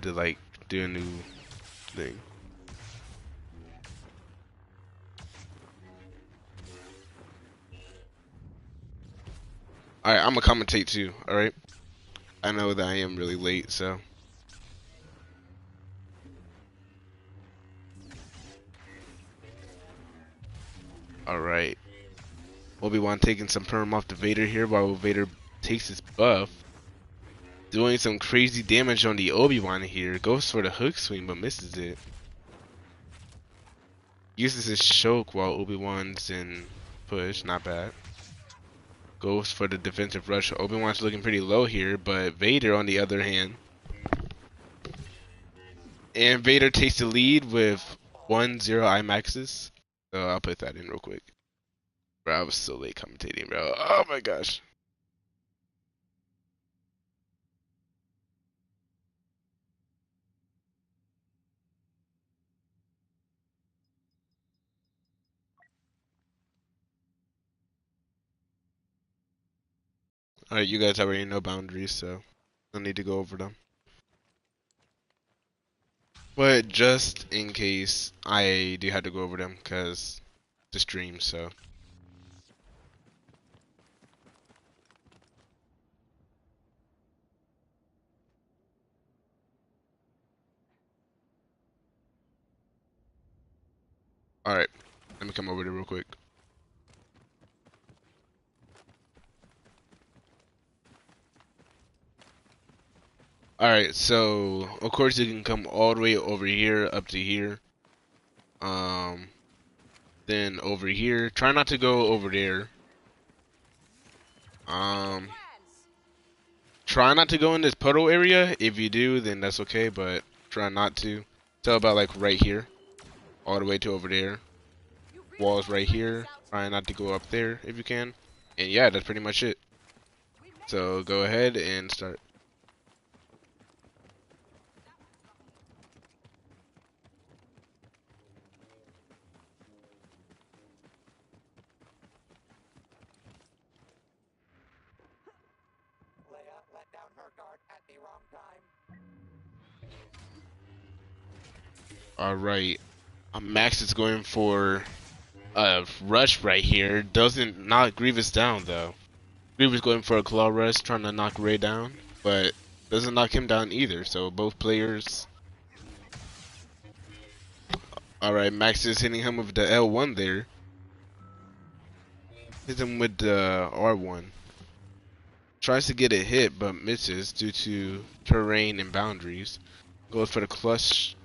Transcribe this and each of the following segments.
to like do a new thing. Alright, I'm gonna commentate too, alright? I know that I am really late, so. Alright. Obi-Wan taking some perm off the Vader here while Vader takes his buff. Doing some crazy damage on the Obi-Wan here. Goes for the hook swing but misses it. Uses his choke while Obi-Wan's in push, not bad. Goes for the defensive rush. Obi-Wan's looking pretty low here, but Vader on the other hand. And Vader takes the lead with 1-0 IMaxis. So I'll put that in real quick. Bro, I was so late commentating, bro. Oh my gosh. Alright, you guys already know boundaries, so no need to go over them. But just in case, I do have to go over them because the stream, so. Alright, let me come over there real quick. Alright, so of course you can come all the way over here up to here. Then over here. Try not to go over there. Try not to go in this puddle area. If you do, then that's okay, but try not to. Tell about like right here. All the way to over there. Walls right here. Try not to go up there if you can. And yeah, that's pretty much it. So go ahead and start. Alright. Max is going for a rush right here. Doesn't knock Grievous down though. Grievous going for a claw rush, trying to knock Ray down, but doesn't knock him down either. So both players. Alright, Max is hitting him with the L1 there. Hits him with the R1. Tries to get a hit but misses due to terrain and boundaries. Goes for the clutch.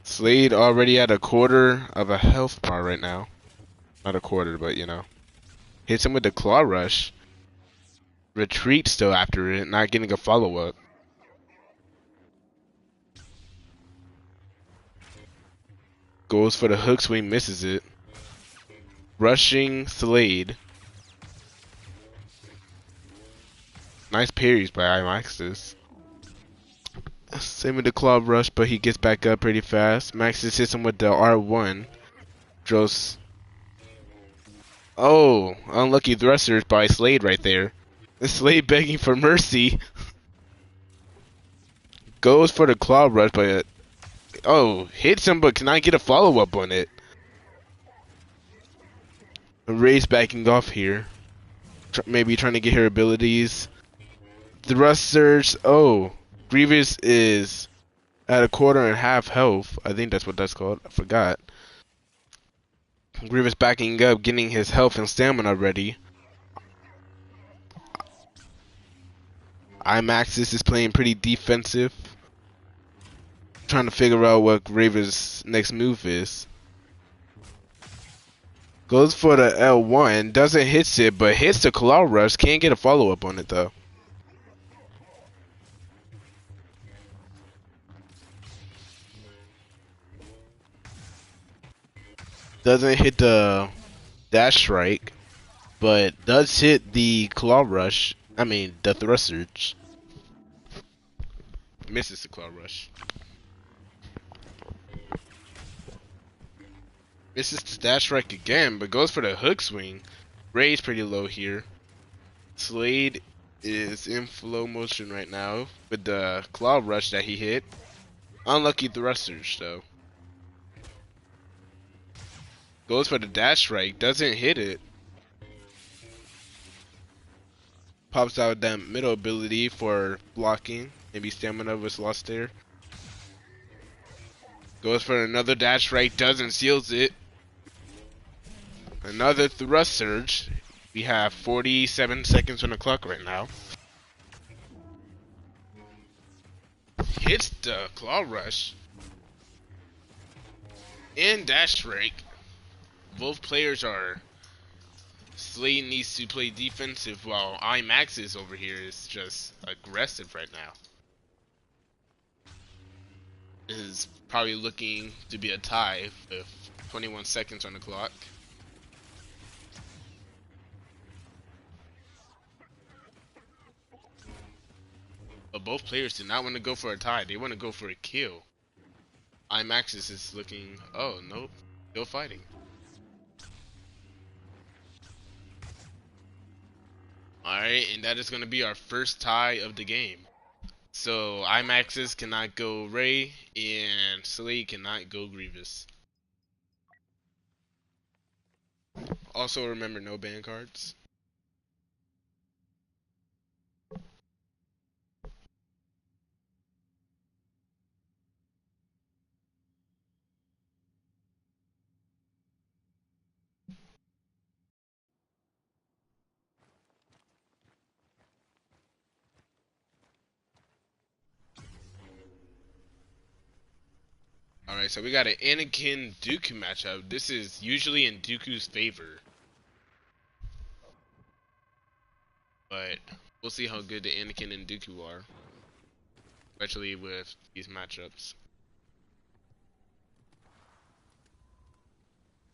Slade already at a quarter of a health bar right now. Not a quarter, but you know. Hits him with the claw rush. Retreat still after it, not getting a follow-up. Goes for the hook swing, misses it. Rushing Slade. Nice parries by IMaxis. Same with the claw rush, but he gets back up pretty fast. Maxis hits him with the R1. Dros. Oh, unlucky thrusters by Slade right there. Slade begging for mercy. Goes for the claw rush, but oh, hits him, but cannot get a follow-up on it. Ray's backing off here. Maybe trying to get her abilities. Thrusters. Oh, Grievous is at a quarter and half health. I think that's what that's called. I forgot. Grievous backing up, getting his health and stamina ready. IMaxis is playing pretty defensive. Trying to figure out what Grievous' next move is. Goes for the L1. Doesn't hit it, but hits the claw rush. Can't get a follow-up on it, though. Doesn't hit the dash strike, but does hit the claw rush. I mean, the thrusters. Misses the claw rush. Misses the dash strike again, but goes for the hook swing. Ray's pretty low here. Slade is in flow motion right now with the claw rush that he hit. Unlucky thrusters though. Goes for the dash strike, doesn't hit it. Pops out that middle ability for blocking. Maybe stamina was lost there. Goes for another dash strike, doesn't, seals it. Another thrust surge. We have 47 seconds on the clock right now. Hits the claw rush. And dash strike. Both players are. Slade needs to play defensive while IMaxis over here is just aggressive right now. This is probably looking to be a tie with 21 seconds on the clock. But both players do not want to go for a tie. They want to go for a kill. IMaxis is looking. Oh, nope. Still fighting. Alright, and that is going to be our first tie of the game. So, IMaxis cannot go Ray, and Slade cannot go Grievous. Also, remember no ban cards. Alright, so we got an Anakin Dooku matchup. This is usually in Dooku's favor. But we'll see how good the Anakin and Dooku are. Especially with these matchups.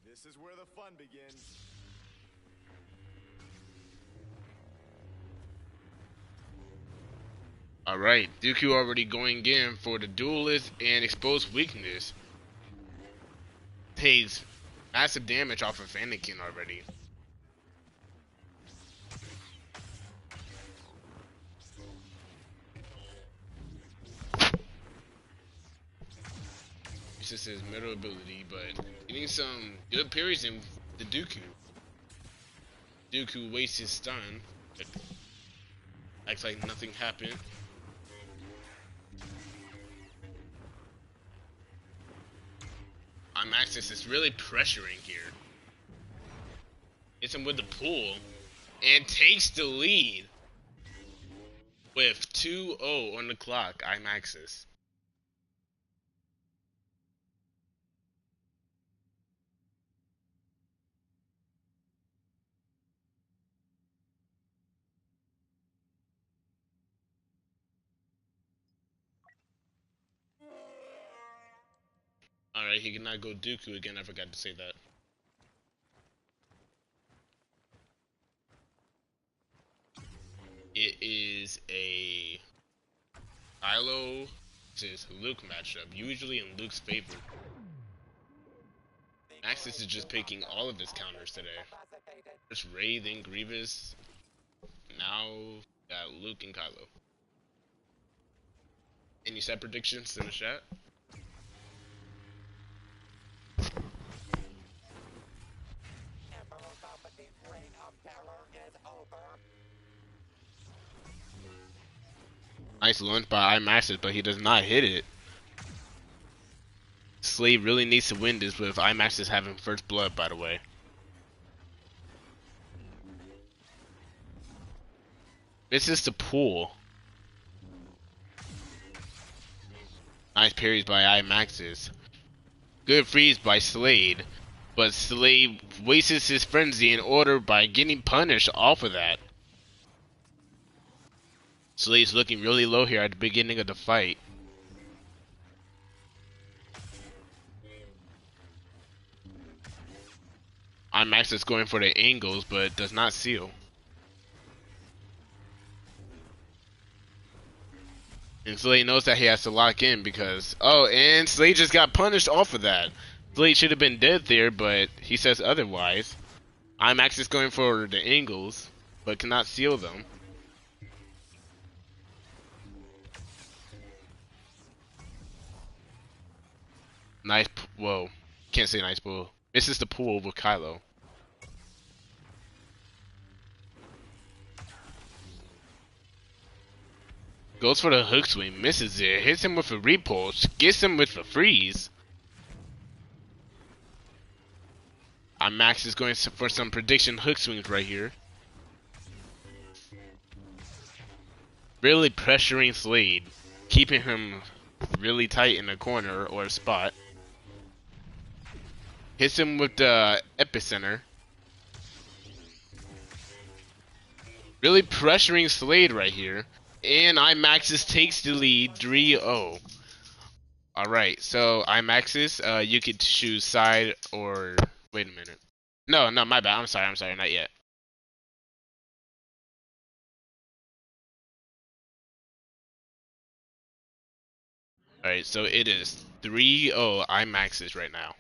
This is where the fun begins. Alright, Dooku already going in for the duelist and exposed weakness. Takes massive damage off of Anakin already. This is his middle ability, but getting some good parries in the Dooku. Dooku wastes his stun. Acts like nothing happened. IMaxis is really pressuring here. Hits him with the pull and takes the lead with 2-0 on the clock. IMaxis. Alright, he cannot go Dooku again. I forgot to say that. It is a Kylo versus Luke matchup, usually in Luke's favor. Maxis is just picking all of his counters today. First Rey, then Grievous. Now got Luke and Kylo. Any set predictions in the chat? Nice launch by IMaxis, but he does not hit it. Slade really needs to win this with IMaxis having first blood, by the way. This is the pool. Nice parries by IMaxis. Good freeze by Slade. But Slade wastes his frenzy in order by getting punished off of that. Slade's looking really low here at the beginning of the fight. IMaxis going for the angles, but does not seal. And Slade knows that he has to lock in because... Oh, and Slade just got punished off of that. Slade should have been dead there, but he says otherwise. IMaxis going for the angles, but cannot seal them. Nice, whoa. Can't say nice pull. Misses the pull with Kylo. Goes for the hook swing, misses it, hits him with a repulse, gets him with a freeze. IMaxis is going for some prediction hook swings right here. Really pressuring Slade, keeping him really tight in a corner or a spot. Hits him with the epicenter. Really pressuring Slade right here. And IMaxis takes the lead 3-0. Alright, so IMaxis, you could choose side or... Wait a minute. No, my bad. I'm sorry, not yet. Alright, so it is 3-0 IMaxis right now.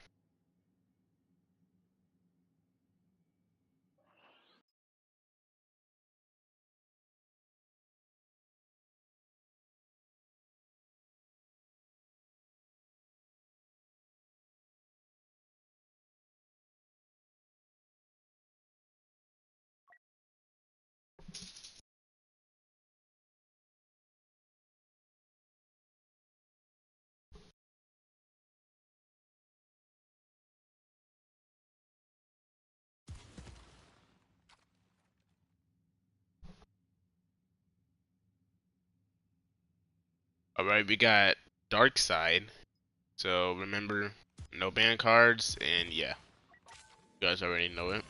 Alright, we got Dark Side. So remember, no ban cards, and yeah. You guys already know it.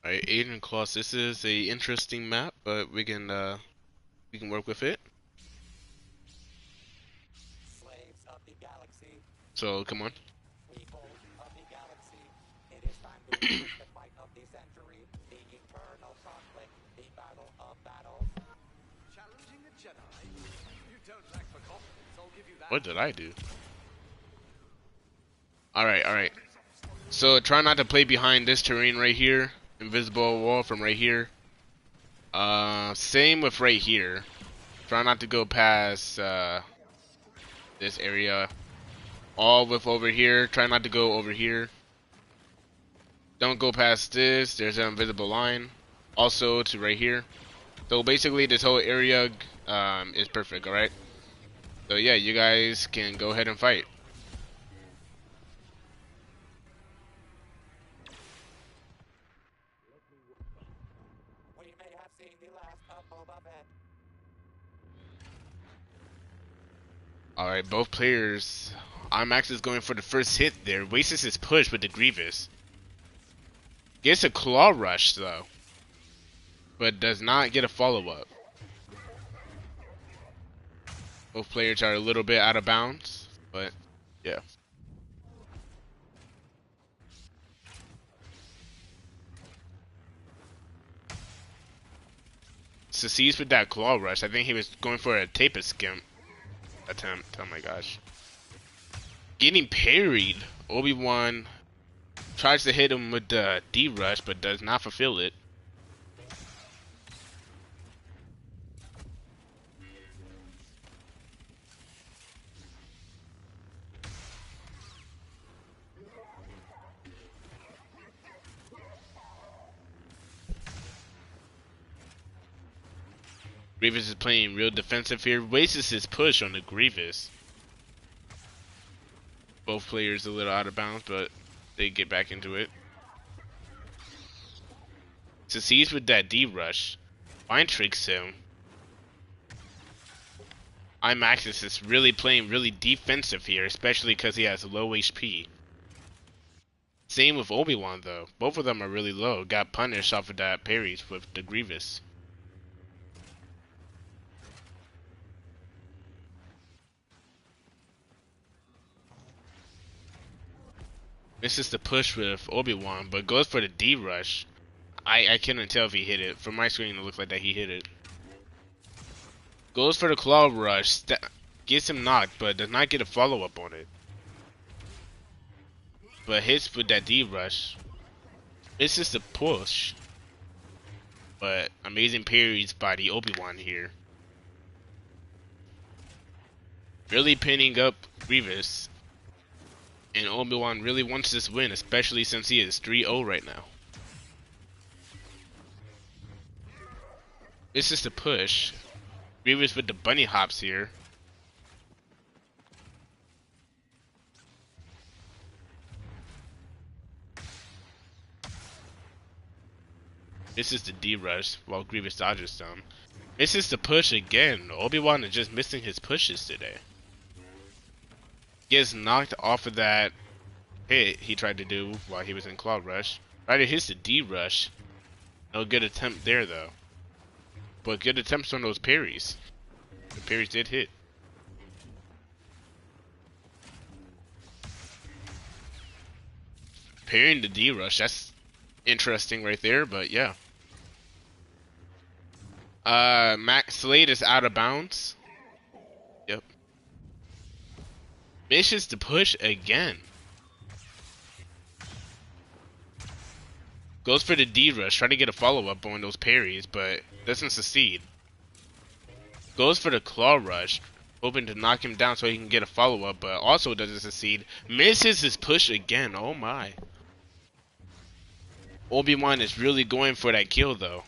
Alright, Aiden Claus, this is a interesting map, but we can work with it. Slaves of the galaxy, So come on. people of the galaxy, it is time to witness the fight of the century, the eternal conflict, the battle of battles. Challenging a Jedi? You don't lack for confidence, I'll give you that. What did I do? Alright. So try not to play behind this terrain right here. Invisible wall from right here. Same with right here. Try not to go past this area. All with over here. Try not to go over here. Don't go past this. There's an invisible line. Also to right here. So basically this whole area is perfect, alright? So yeah, you guys can go ahead and fight. We may have seen the last of Boba Fett. Alright, both players. IMaxis is going for the first hit there. Wastes his push with the Grievous. Gets a claw rush though. But does not get a follow-up. Both players are a little bit out of bounds. But, yeah. Succeeds with that claw rush. I think he was going for a tape skimp attempt. Oh my gosh. Getting parried. Obi-Wan tries to hit him with the D-rush, but does not fulfill it. Grievous is playing real defensive here. Wastes his push on the Grievous. Both players a little out of bounds, but they get back into it. Succeeds with that D-rush. Mind tricks him. IMaxis is really playing really defensive here, especially because he has low HP. Same with Obi-Wan though. Both of them are really low. Got punished off of that parries with the Grievous. Misses the push with Obi-Wan, but goes for the D-rush. I couldn't tell if he hit it. From my screen, it looks like that he hit it. Goes for the claw rush, gets him knocked, but does not get a follow-up on it. But hits with that D rush. Misses the push. But amazing parries by the Obi-Wan here. Really pinning up Grievous. And Obi-Wan really wants this win, especially since he is 3-0 right now. This is the push. Grievous with the bunny hops here. This is the D-rush while Grievous dodges some. This is the push again. Obi-Wan is just missing his pushes today. Gets knocked off of that hit he tried to do while he was in Claw Rush. Right, it hits the D-rush. No good attempt there though. But good attempts on those parries. The parries did hit. Parrying the D-rush, that's interesting right there, but yeah. Slade is out of bounds. Yep. Misses to push again. Goes for the D-rush, trying to get a follow-up on those parries, but doesn't succeed. Goes for the claw rush, hoping to knock him down so he can get a follow-up, but also doesn't succeed. Misses his push again, oh my. Obi-Wan is really going for that kill though.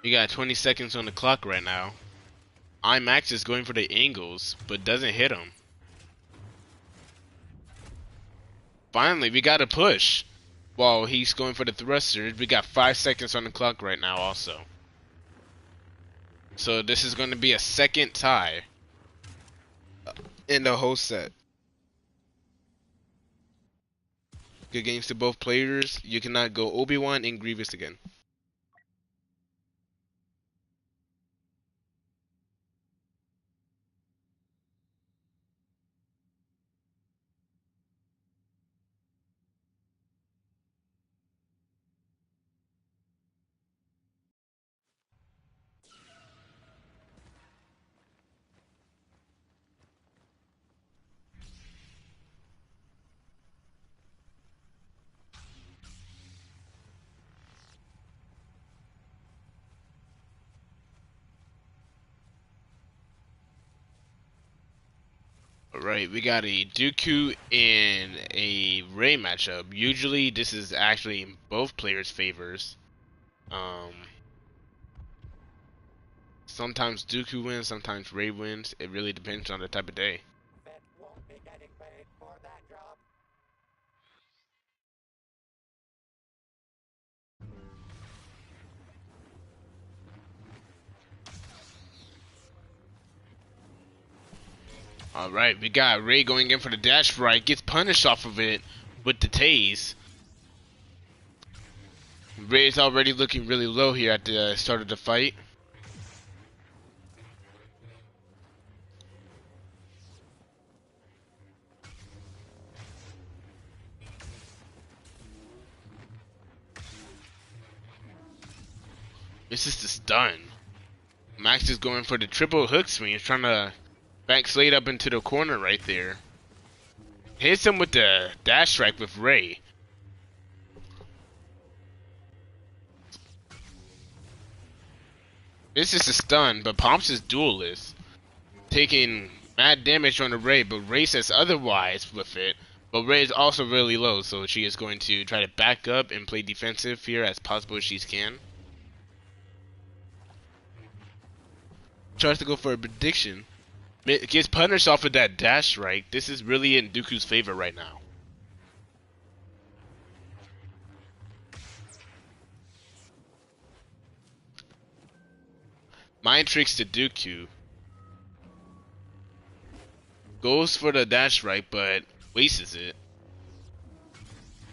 You got 20 seconds on the clock right now. IMaxis is going for the angles, but doesn't hit him. Finally, we got a push. While he's going for the thrusters, we got 5 seconds on the clock right now also. So this is going to be a second tie in the whole set. Good games to both players. You cannot go Obi-Wan and Grievous again. Alright, we got a Dooku and a Rey matchup. Usually this is actually in both players' favors. Sometimes Dooku wins, sometimes Rey wins. It really depends on the type of day. That won't be getting paid for that job. Alright, we got Rey going in for the dash right. Gets punished off of it with the tase. Rey's already looking really low here at the start of the fight. This is the stun. Max is going for the triple hook swing. He's trying to back Slade up into the corner right there. Hits him with the dash strike with Rey. This is a stun, but Pomps is duelist. Taking mad damage on the Rey, but Rey says otherwise with it. But Rey is also really low, so she is going to try to back up and play defensive here as possible as she can. Tries to go for a prediction. Gets punished off of that dash strike. This is really in Dooku's favor right now. Mind tricks to Dooku. Goes for the dash right, but wastes it.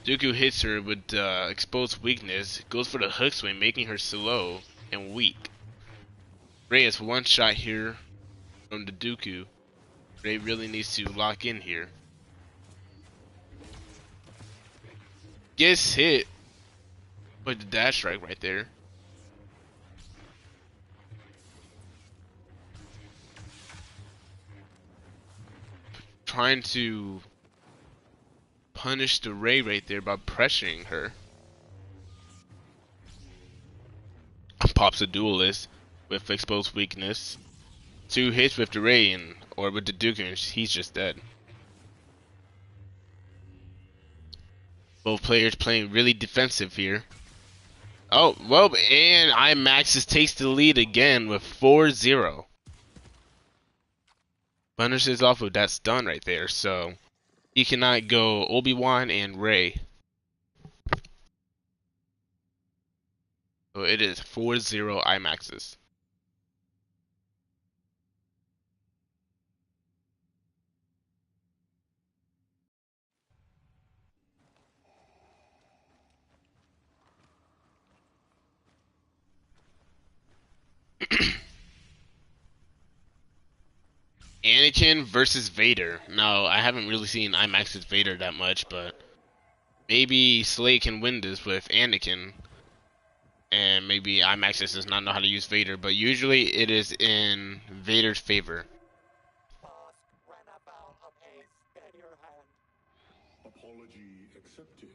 Dooku hits her with exposed weakness, goes for the hook swing, making her slow and weak. Rey has one shot here from the Dooku. Rey really needs to lock in here. Gets hit with the dash strike right there. Trying to punish the Rey right there by pressuring her. Pops a duelist with exposed weakness. 2 hits with the Rey or with the Dooku and he's just dead. Both players playing really defensive here. Oh, well, and IMaxis takes the lead again with 4-0. Punishes off with that stun right there, so he cannot go Obi-Wan and Rey. So it is 4-0 IMaxis. Anakin versus Vader. Now, I haven't really seen IMaxis Vader that much, but maybe Slade can win this with Anakin. And maybe IMaxis does not know how to use Vader, but usually it is in Vader's favor. Bosk ran afoul of a steadier hand. Apology accepted.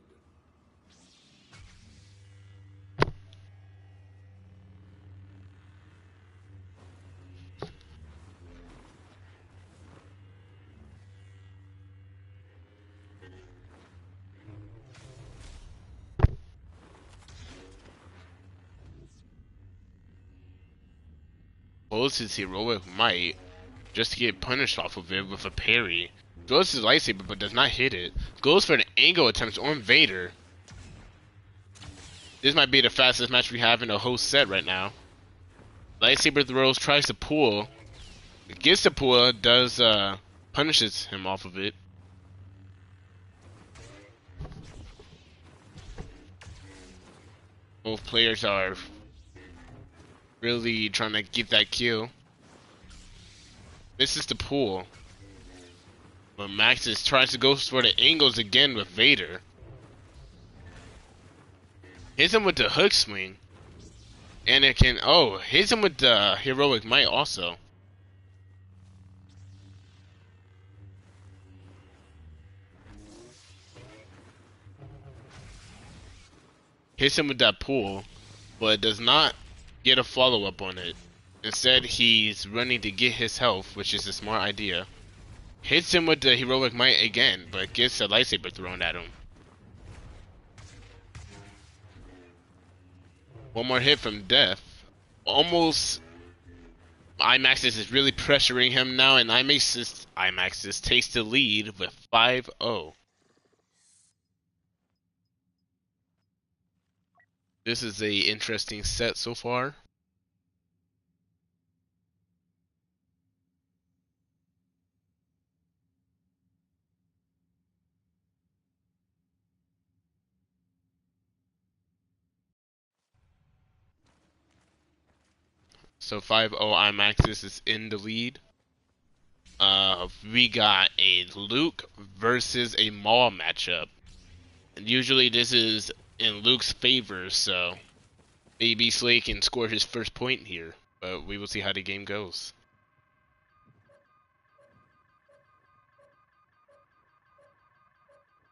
Pulls his heroic might just to get punished off of it with a parry. Throws his lightsaber but does not hit it. Goes for the angle attempts on Vader. This might be the fastest match we have in the whole set right now. Lightsaber throws, tries to pull. Gets the pull, does punishes him off of it. Both players are really trying to get that kill. Misses the pull. But Maxis tries to go for the angles again with Vader. Hits him with the hook swing. Anakin, hits him with the heroic might also. Hits him with that pull, but does not get a follow-up on it. Instead, he's running to get his health, which is a smart idea. Hits him with the heroic might again, but gets a lightsaber thrown at him. One more hit from death. Almost. IMaxis is really pressuring him now, and IMaxis takes the lead with 5-0. This is a interesting set so far. So 5-0 IMaxis is in the lead. We got a Luke versus a Maul matchup. And usually this is in Luke's favor, so maybe Slade can score his first point here. But we will see how the game goes.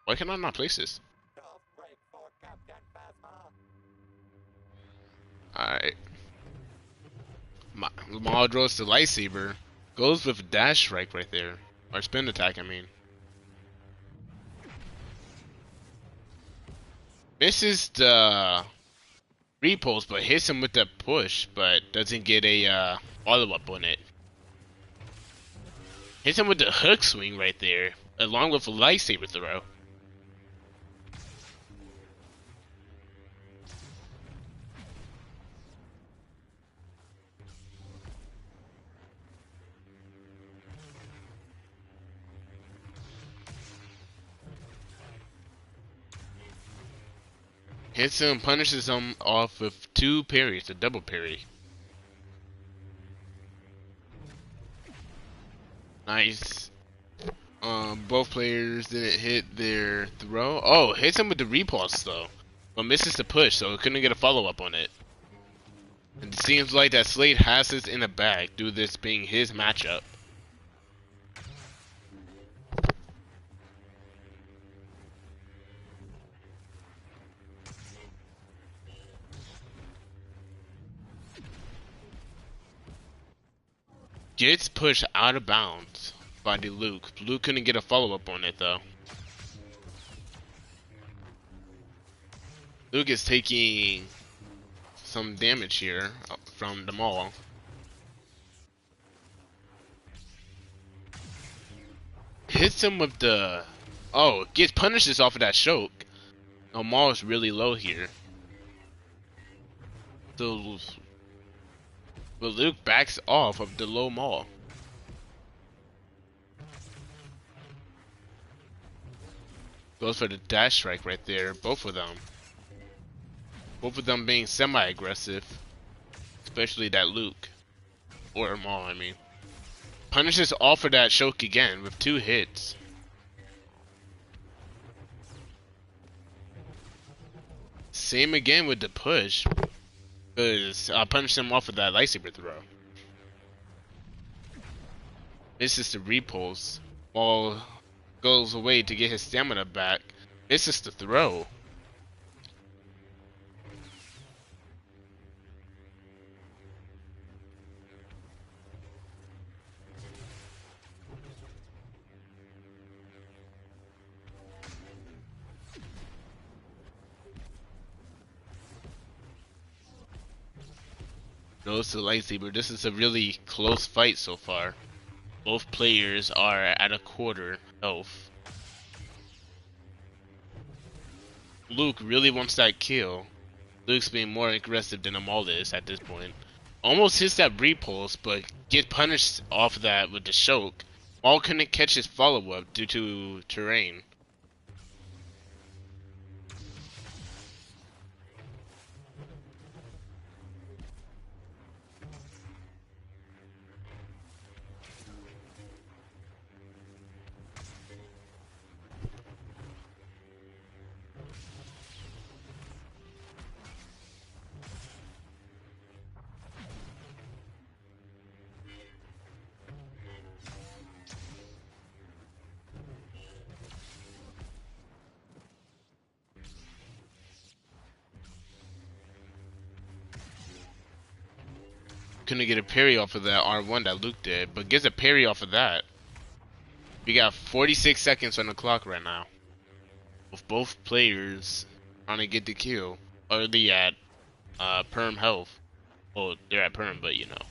Why can I not place this? Tough break for Captain Phasma. Alright. Maul draws the lightsaber. Goes with dash strike right there. Or spin attack, I mean. Misses the repulse, but hits him with the push, but doesn't get a follow-up on it. Hits him with the hook swing right there, along with a lightsaber throw. Hits him, punishes him off with 2 parries, a double parry. Nice. Both players didn't hit their throw. Oh, hits him with the repulse though, but misses the push, so couldn't get a follow up on it. And it seems like that Slade has this in the bag, due to this being his matchup. Gets pushed out of bounds by the Luke. Luke couldn't get a follow up on it though. Luke is taking some damage here from the Maul. Hits him with the... Oh, gets punishes off of that choke. Oh, Maul is really low here. So, but Luke backs off of the low Maul. Goes for the dash strike right there, both of them. Both of them being semi-aggressive. Especially that Luke. Or Maul, I mean. Punishes off of that choke again with 2 hits. Same again with the push. Because I punished him off of that lightsaber throw. This is the repulse. Maul goes away to get his stamina back. This is the throw. Goes to the lightsaber. This is a really close fight so far. Both players are at a quarter health. Luke really wants that kill. Luke's being more aggressive than Maul is at this point. Almost hits that repulse, but gets punished off of that with the choke. Maul couldn't catch his follow-up due to terrain. Couldn't get a parry off of that R1 that Luke did, but gets a parry off of that. We got 46 seconds on the clock right now. With both players trying to get the kill. Or they at perm health. Well, they're at perm, but you know.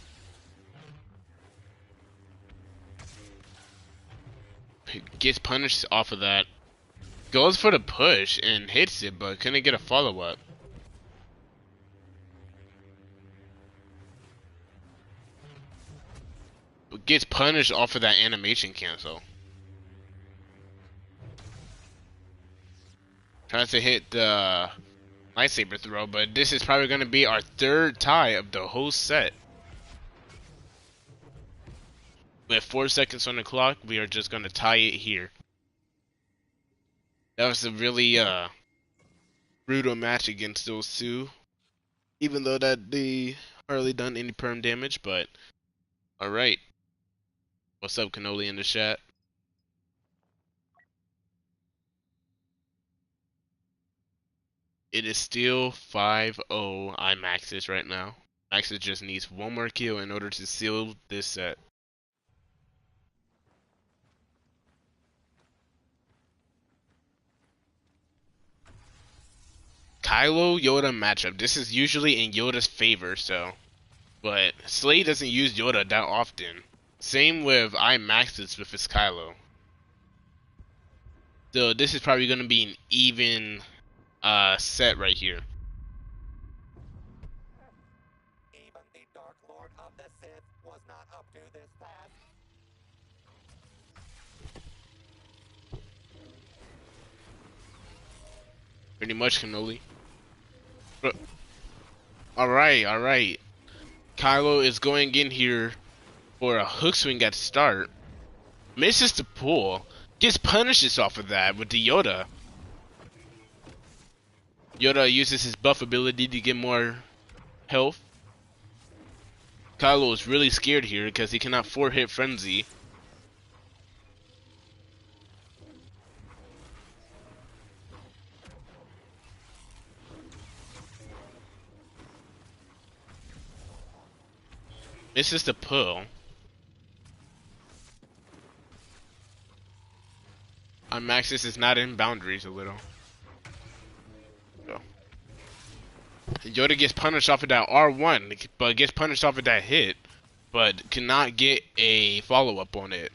Gets punished off of that. Goes for the push and hits it, but couldn't get a follow-up. Gets punished off of that animation cancel. Tries to hit the lightsaber throw, but this is probably going to be our 3rd tie of the whole set. With 4 seconds on the clock, we are just going to tie it here. That was a really brutal match against those two. Even though that they hardly done any perm damage, but alright. What's up, Cannoli, in the chat? It is still 5-0 IMaxis right now. IMaxis just needs 1 more kill in order to seal this set. Kylo Yoda matchup. This is usually in Yoda's favor, so. But Slade doesn't use Yoda that often. Same with IMaxis with his Kylo. So this is probably going to be an even set right here. Even the Dark Lord of the Sith was not up to this task. Pretty much, Cannoli. Alright, alright. Kylo is going in here for a hook swing at start. Misses the pull. Gets punishes off of that with the Yoda. Yoda uses his buff ability to get more health. Kylo is really scared here because he cannot 4-hit Frenzy. Misses the pull. IMaxis is not in boundaries a little. So. Yoda gets punished off of that R1, but gets punished off of that hit, but cannot get a follow-up on it.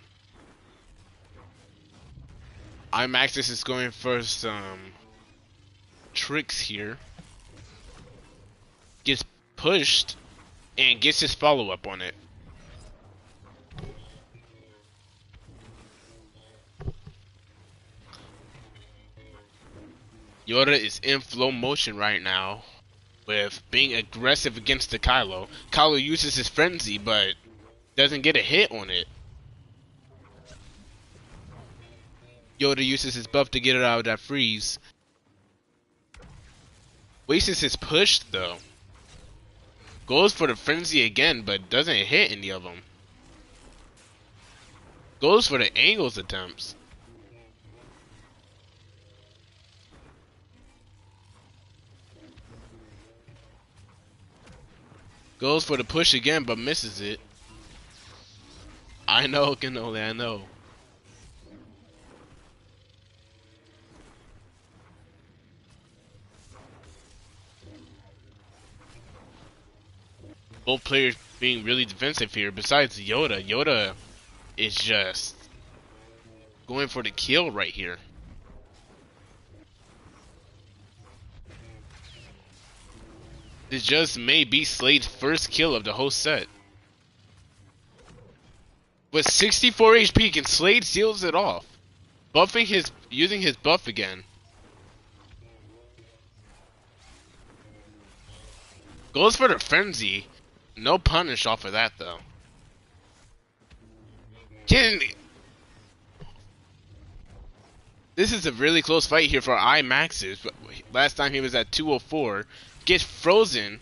IMaxis is going for some tricks here. Gets pushed and gets his follow-up on it. Yoda is in flow motion right now with being aggressive against the Kylo. Kylo uses his frenzy but doesn't get a hit on it. Yoda uses his buff to get it out of that freeze. Wastes his push though. Goes for the frenzy again but doesn't hit any of them. Goes for the angles attempts. Goes for the push again, but misses it. I know, Cannoli, I know. Both players being really defensive here. Besides Yoda, Yoda is just going for the kill right here. This just may be Slade's first kill of the whole set. With 64 HP, can Slade seals it off? Using his buff again. Goes for the frenzy. No punish off of that though. This is a really close fight here for IMaxis. Last time he was at 204. Gets frozen.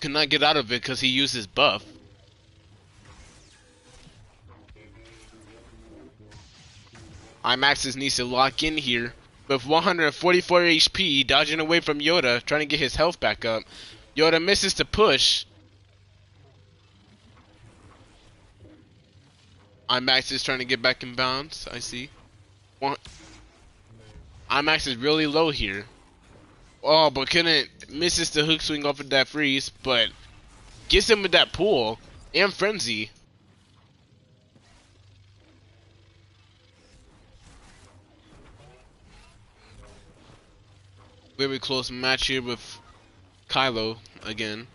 Could not get out of it because he used his buff. IMaxis needs to lock in here with 144 HP, dodging away from Yoda, trying to get his health back up. Yoda misses the push. IMaxis trying to get back in bounds, I see. IMaxis is really low here. Oh, but misses the hook swing off of that freeze, but gets him with that pull and frenzy. Very close match here with Kylo again.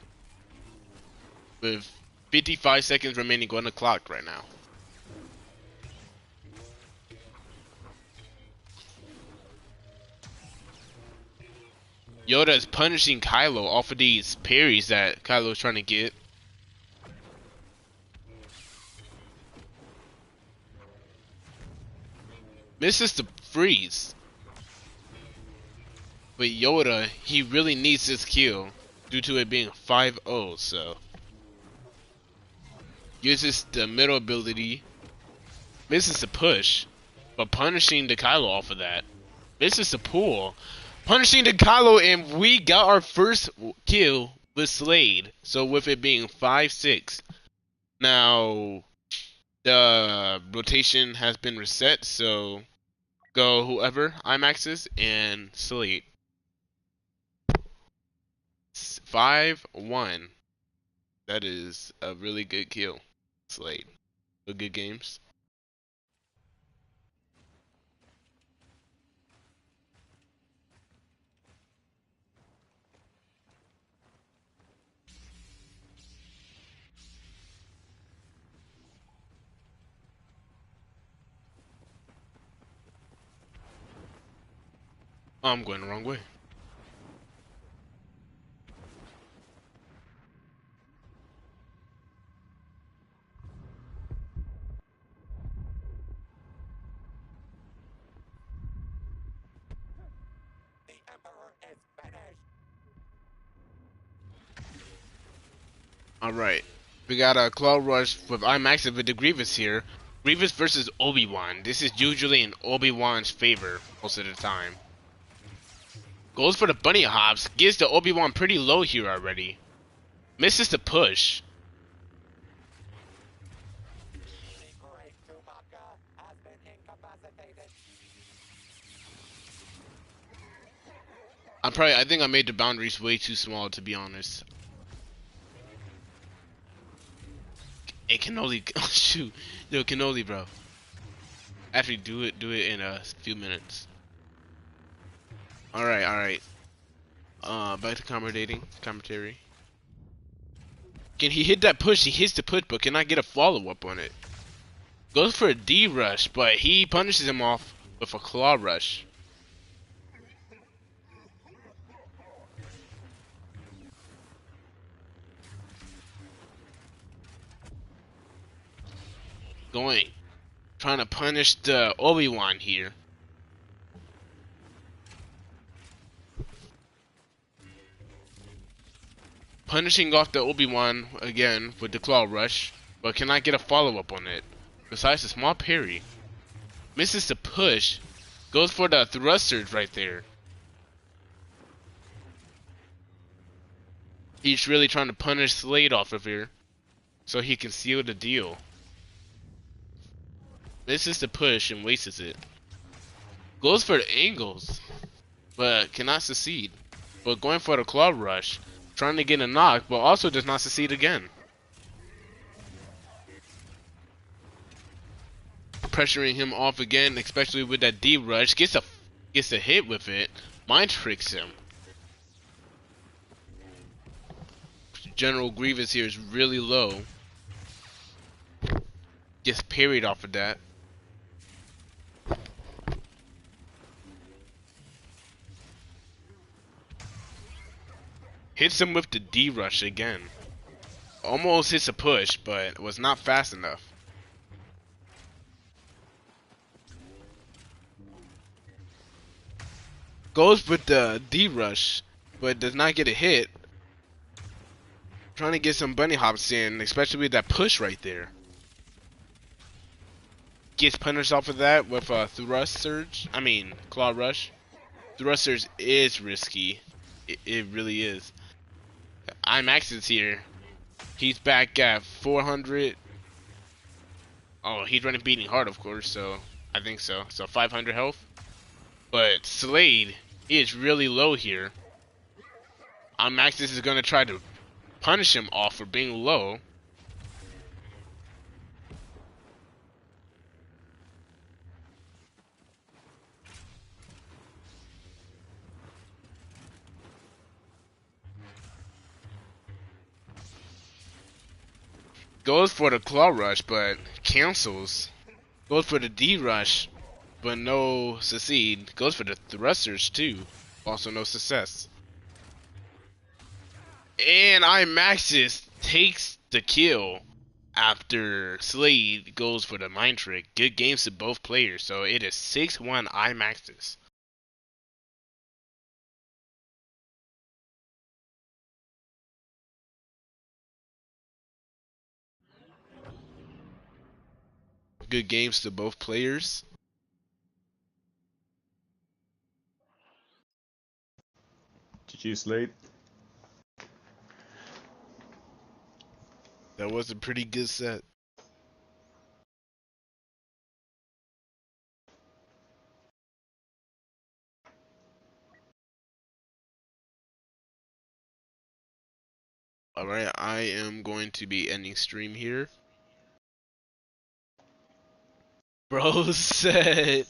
With 55 seconds remaining on the clock right now. Yoda is punishing Kylo off of these parries that Kylo is trying to get. Misses the freeze. But Yoda, he really needs this kill due to it being 5-0, so. Uses the middle ability. Misses the push. But punishing the Kylo off of that. Misses the pull. Punishing the Kylo, and we got our first kill with Slade. So with it being 5-6. Now, the rotation has been reset, so go whoever, IMaxis and Slade. 5-1. That is a really good kill, Slade. Good games. Oh, I'm going the wrong way. is finished. Alright. We got a Claw Rush with IMaxis with the Grievous here. Grievous versus Obi-Wan. This is usually in Obi-Wan's favor most of the time. Goes for the bunny hops. Gets the Obi-Wan pretty low here already. Misses the push. The great Chewbacca has been incapacitated. I think I made the boundaries way too small, to be honest. Hey, cannoli. Oh, shoot. Yo, cannoli, bro. Actually, do it in a few minutes. Alright. Back to commentary. Can he hit that push? He hits the push, but can I get a follow-up on it? Goes for a D rush, but he punishes him off with a claw rush. Trying to punish the Obi-Wan here. Punishing off the Obi-Wan again with the claw rush, but cannot get a follow-up on it. Besides a small parry. Misses the push. Goes for the thrusters right there. He's really trying to punish Slade off of here, so he can seal the deal. Misses the push and wastes it. Goes for the angles, but cannot succeed. But going for the claw rush, trying to get a knock, but also does not succeed again. Pressuring him off again, especially with that D rush. Gets a hit with it. Mind tricks him. General Grievous here is really low. Gets parried off of that. Hits him with the D rush again. Almost hits a push, but was not fast enough. Goes with the D rush, but does not get a hit. Trying to get some bunny hops in, especially with that push right there. Gets punished off of that with a claw rush. Thrusters is risky. It really is. IMaxis here. He's back at 400. Oh, he's running beating hard, of course, so I think so. So 500 health. But Slade, he is really low here. IMaxis is going to try to punish him off for being low. Goes for the claw rush, but cancels. Goes for the D rush, but no succeed. Goes for the thrusters too, also no success. And IMaxis takes the kill after Slade goes for the mind trick. Good games to both players, so it is 6-1 IMaxis. Good games to both players. GG Slade. That was a pretty good set. Alright, I am going to be ending stream here. Bro said.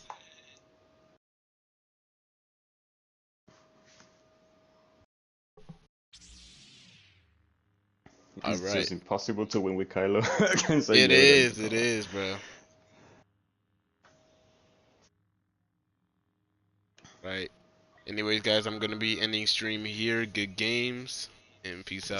It's Alright. just impossible to win with Kylo against It Yoda. is, bro. Right. Anyways, guys, I'm gonna be ending stream here. Good games, and peace out.